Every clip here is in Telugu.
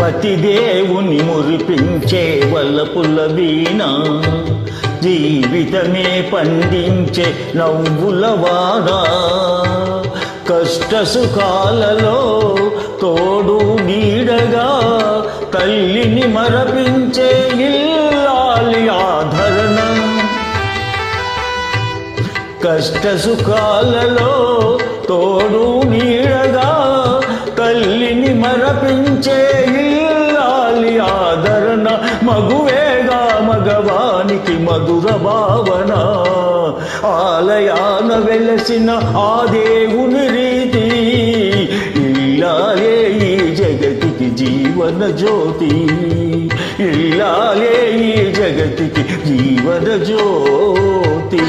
పతిదేవుని మురిపించే వల్లపుల వీణ, జీవితమే పండించే నవ్వుల వాడ, కష్ట సుఖాలలో తోడు నీడగా తల్లిని మరపించే ఇల్లాలి ఆదరణ. కష్ట సుఖాలలో తోడు నీడగా తల్లిని మరపించే ఇల్లాలి ఆదరణ. మగువేగా మగవానికి మధుర భావన, ఆలయాన వెలసిన ఆ దేవుని రీతి, ఇల్లాలే ఈ జగతికి జీవన జ్యోతి, ఇల్లాలే ఈ జగతికి జీవన జ్యోతి.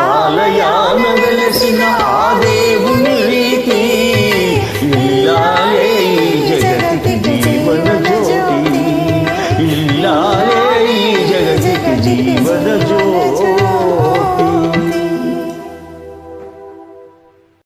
ఆలయాన వెలసిన